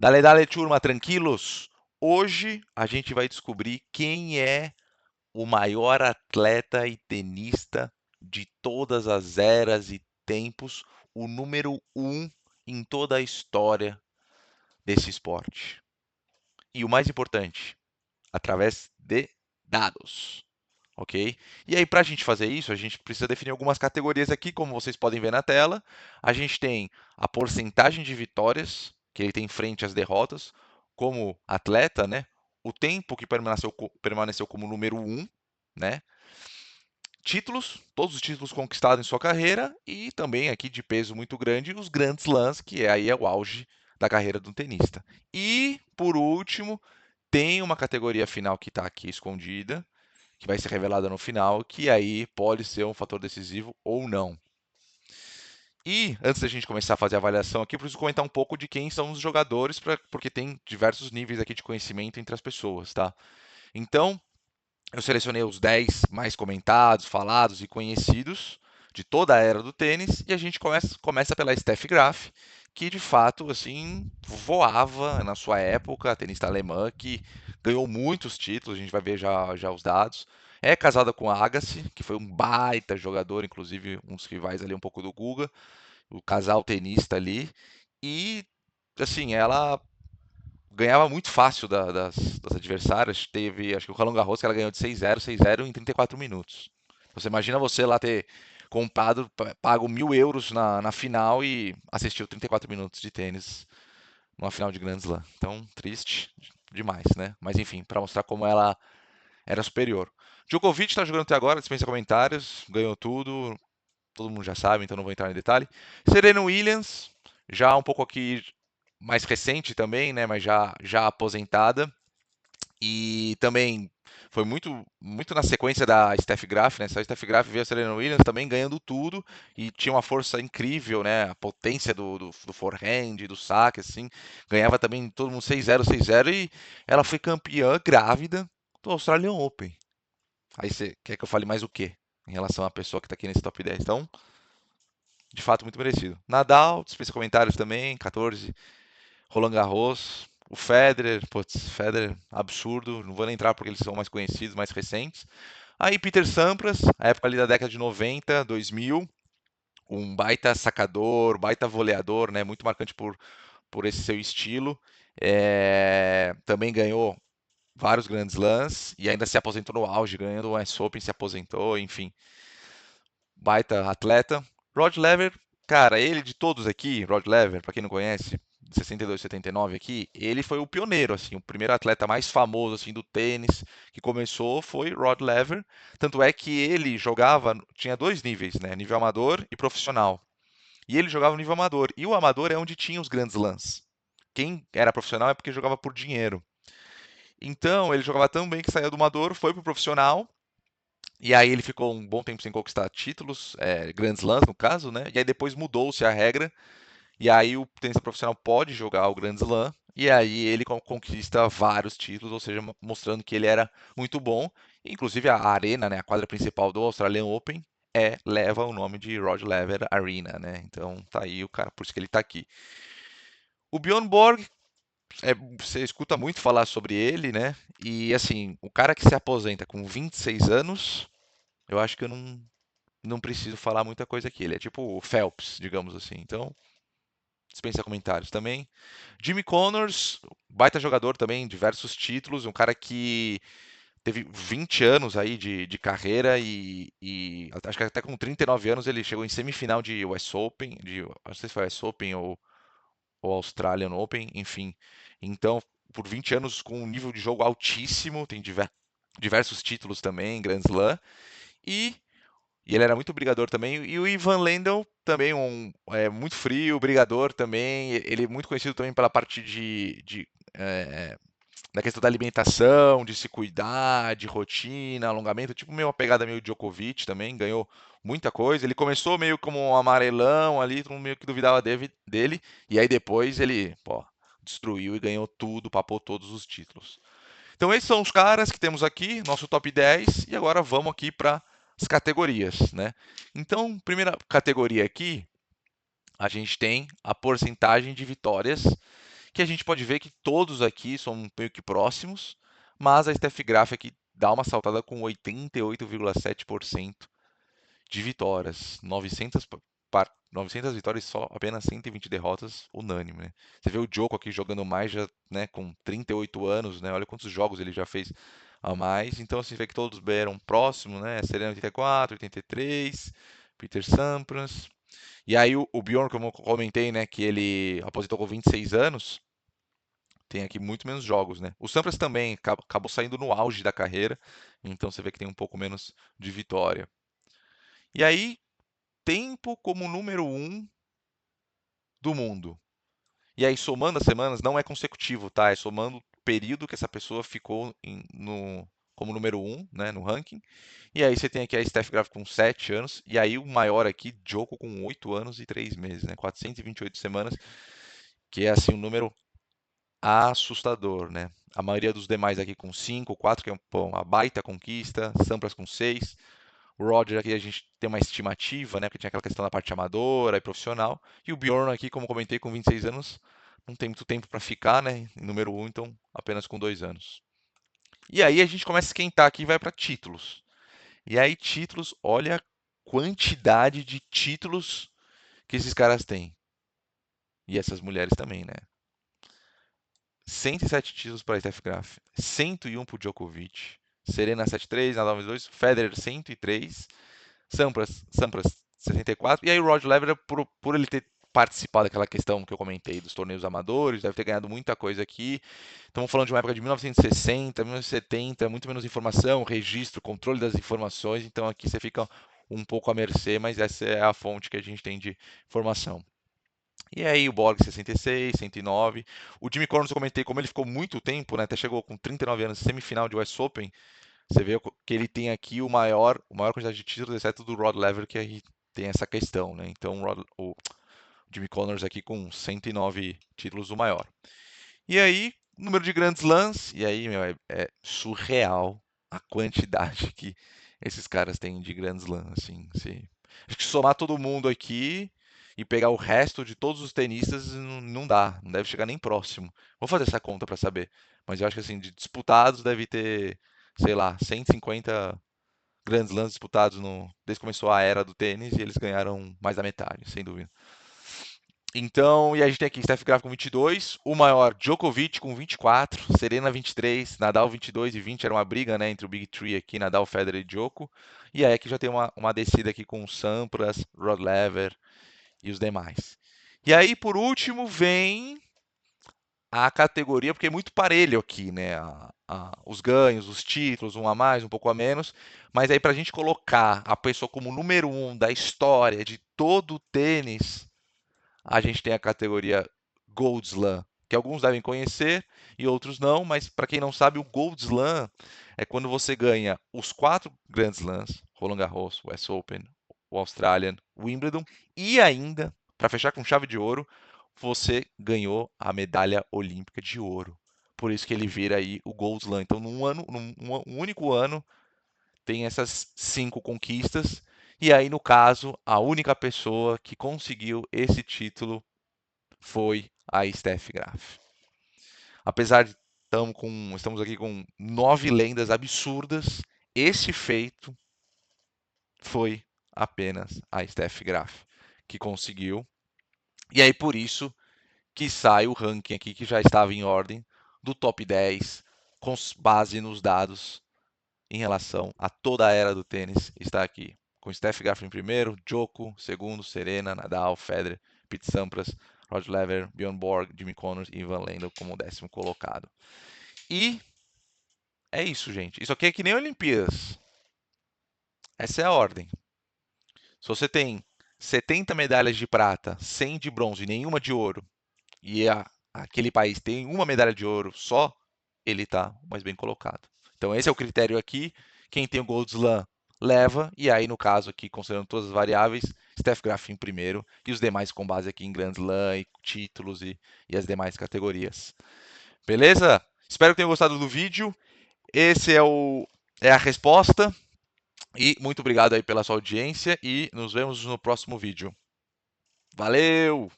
Dale, dale, turma, tranquilos? Hoje a gente vai descobrir quem é o maior atleta e tenista de todas as eras e tempos, o número um em toda a história desse esporte. E o mais importante, através de dados, ok? E aí, para a gente fazer isso, a gente precisa definir algumas categorias aqui, como vocês podem ver na tela. A gente tem a porcentagem de vitórias que ele tem frente às derrotas, como atleta, né? O tempo que permaneceu como número um, né? Títulos, todos os títulos conquistados em sua carreira e também aqui de peso muito grande, os grandes slams, que aí é o auge da carreira do tenista. E, por último, tem uma categoria final que está aqui escondida, que vai ser revelada no final, que aí pode ser um fator decisivo ou não. E antes da gente começar a fazer a avaliação aqui, eu preciso comentar um pouco de quem são os jogadores, porque tem diversos níveis aqui de conhecimento entre as pessoas, tá? Então, eu selecionei os 10 mais comentados, falados e conhecidos de toda a era do tênis e a gente começa pela Steffi Graf, que de fato assim voava na sua época, a tenista alemã que ganhou muitos títulos, a gente vai ver já os dados. É casada com a Agassi, que foi um baita jogador, inclusive uns rivais ali um pouco do Guga, o casal tenista ali. E assim, ela ganhava muito fácil das adversárias. Teve, acho que o Roland Garros que ela ganhou de 6-0, 6-0 em 34 minutos. Você imagina você lá ter comprado, pago 1.000 euros na final e assistiu 34 minutos de tênis numa final de Grand Slam. Então, triste demais, né? Mas enfim, para mostrar como ela era superior. Djokovic está jogando até agora, dispensa comentários, ganhou tudo, todo mundo já sabe, então não vou entrar em detalhe. Serena Williams, já um pouco aqui mais recente também, né, mas já aposentada. E também foi muito na sequência da Steph Graf, né? A Steph Graf veio a Serena Williams também ganhando tudo e tinha uma força incrível, né? A potência do forehand, do saque, assim. Ganhava também todo mundo 6-0, 6-0 e ela foi campeã grávida do Australian Open. Aí você quer que eu fale mais o quê? Em relação à pessoa que está aqui nesse top 10. Então, de fato, muito merecido. Nadal, dispensa comentários também, 14. Roland Garros, o Federer, putz, Federer, absurdo, não vou nem entrar porque eles são mais conhecidos, mais recentes. Aí Peter Sampras, a época ali da década de 90, 2000, um baita sacador, baita voleador, né, muito marcante por esse seu estilo. Também ganhou vários grandes slams e ainda se aposentou no auge, ganhando o US Open, se aposentou, enfim, baita atleta. Rod Laver, cara, ele de todos aqui, Rod Laver, para quem não conhece, de 62, 79 aqui, ele foi o pioneiro, assim, o primeiro atleta mais famoso assim do tênis que começou foi Rod Laver. Tanto é que ele jogava, tinha dois níveis, né, nível amador e profissional. E ele jogava no nível amador. E o amador é onde tinha os grandes lãs. Quem era profissional é porque jogava por dinheiro. Então, ele jogava tão bem que saiu do amador, foi pro profissional e aí ele ficou um bom tempo sem conquistar títulos, Grand Slams no caso, né? E aí depois mudou-se a regra, e aí o tenista profissional pode jogar o Grand Slam, e aí ele conquista vários títulos, ou seja, mostrando que ele era muito bom. Inclusive a arena, né, a quadra principal do Australian Open, leva o nome de Rod Laver Arena, né? Então tá aí o cara, por isso que ele tá aqui. O Bjorn Borg, você escuta muito falar sobre ele, né? E assim, o cara que se aposenta com 26 anos, eu acho que eu não preciso falar muita coisa aqui. Ele é tipo o Phelps, digamos assim. Então, dispensa comentários também. Jimmy Connors, baita jogador também, diversos títulos. Um cara que teve 20 anos aí de carreira e acho que até com 39 anos ele chegou em semifinal de US Open, não sei se foi US Open ou Australian Open, enfim. Então, por 20 anos com um nível de jogo altíssimo, tem diversos títulos também, Grand Slam. E E ele era muito brigador também. E o Ivan Lendl também, muito frio, brigador também. Ele é muito conhecido também pela parte da questão da alimentação, de se cuidar, de rotina, alongamento. Tipo meio uma pegada meio Djokovic também, ganhou muita coisa. Ele começou meio como um amarelão ali, todo mundo meio que duvidava dele. E aí depois ele, pô, destruiu e ganhou tudo, papou todos os títulos. Então esses são os caras que temos aqui, nosso top 10, e agora vamos aqui para as categorias, né? Então, primeira categoria aqui, a gente tem a porcentagem de vitórias, que a gente pode ver que todos aqui são meio que próximos, mas a Steph Graf aqui dá uma saltada com 88,7% de vitórias, 900 vitórias só, apenas 120 derrotas, unânime, né? Você vê o Djoko aqui jogando mais, já, né, com 38 anos, né? Olha quantos jogos ele já fez a mais. Então, assim, vê que todos eram próximos, né? Serena 84, 83, Peter Sampras. E aí o Bjorn, como eu comentei, né, que ele aposentou com 26 anos, tem aqui muito menos jogos, né? O Sampras também acabou saindo no auge da carreira, então você vê que tem um pouco menos de vitória. E aí, tempo como número um do mundo. E aí, somando as semanas, não é consecutivo, tá? É somando o período que essa pessoa ficou como número um, né, no ranking. E aí você tem aqui a Steph Graf com 7 anos, e aí o maior aqui, Djoko, com 8 anos e 3 meses, né? 428 semanas, que é assim um número assustador, né? A maioria dos demais aqui com 5, 4, que é uma baita conquista, Sampras com 6. O Roger aqui a gente tem uma estimativa, né? Porque tinha aquela questão da parte amadora e profissional. E o Bjorn aqui, como comentei, com 26 anos, não tem muito tempo para ficar, né? Em número um, então apenas com 2 anos. E aí a gente começa a esquentar aqui e vai para títulos. E aí, títulos, olha a quantidade de títulos que esses caras têm. E essas mulheres também, né? 107 títulos para Steph Graf, 101 para o Djokovic, Serena 73, Nadal 22, Federer 103, Sampras 64, e aí o Rod Laver, por ele ter participado daquela questão que eu comentei dos torneios amadores, deve ter ganhado muita coisa aqui. Estamos falando de uma época de 1960, 1970, muito menos informação, registro, controle das informações, então aqui você fica um pouco à mercê, mas essa é a fonte que a gente tem de informação. E aí o Borg 66, 109. O Jimmy Connors eu comentei como ele ficou muito tempo, né? Até chegou com 39 anos, semifinal de US Open. Você vê que ele tem aqui maior quantidade de títulos, exceto do Rod Laver, que aí tem essa questão, né? Então o Jimmy Connors aqui com 109 títulos, o maior. E aí, número de grandes slams, e aí, meu, é surreal a quantidade que esses caras têm de grandes slams, assim, acho que somar todo mundo aqui e pegar o resto de todos os tenistas não dá, não deve chegar nem próximo. Vou fazer essa conta para saber, mas eu acho que assim, de disputados deve ter, sei lá, 150 grandes slams disputados desde que começou a era do tênis e eles ganharam mais da metade, sem dúvida. Então, e a gente tem aqui Steph Graf com 22, o maior Djokovic com 24, Serena 23, Nadal 22 e 20, era uma briga, né, entre o Big Three aqui, Nadal, Federer e Djoko. E aí aqui já tem uma descida aqui com Sampras, Rod Laver e os demais. E aí, por último, vem a categoria, porque é muito parelho aqui, né, os ganhos, os títulos, um a mais, um pouco a menos. Mas aí, para a gente colocar a pessoa como número um da história de todo o tênis, a gente tem a categoria Gold Slam, que alguns devem conhecer e outros não, mas para quem não sabe, o Gold Slam é quando você ganha os 4 Grand Slams, Roland Garros, US Open, o Australian, Wimbledon, e ainda, para fechar com chave de ouro, você ganhou a medalha olímpica de ouro. Por isso que ele vira aí o Gold Slam. Então, num único ano, tem essas 5 conquistas. E aí, no caso, a única pessoa que conseguiu esse título foi a Steph Graf. Apesar de estamos aqui com 9 lendas absurdas, esse feito foi apenas a Steph Graf que conseguiu. E aí por isso que sai o ranking aqui que já estava em ordem do top 10 com base nos dados em relação a toda a era do tênis está aqui. Com Steph Graf em primeiro, Djoko, segundo, Serena, Nadal, Federer, Pete Sampras, Rod Laver, Bjorn Borg, Jimmy Connors e Ivan Lendl como 10º colocado. E é isso, gente. Isso aqui é que nem Olimpíadas. Essa é a ordem. Se você tem 70 medalhas de prata, 100 de bronze e nenhuma de ouro, e aquele país tem uma medalha de ouro só, ele está mais bem colocado. Então esse é o critério aqui. Quem tem o Gold Slam leva, e aí no caso aqui, considerando todas as variáveis, Steph Graf em primeiro, e os demais com base aqui em Grand Slam, e títulos e as demais categorias. Beleza? Espero que tenham gostado do vídeo. Esse é a resposta. E muito obrigado aí pela sua audiência e nos vemos no próximo vídeo. Valeu!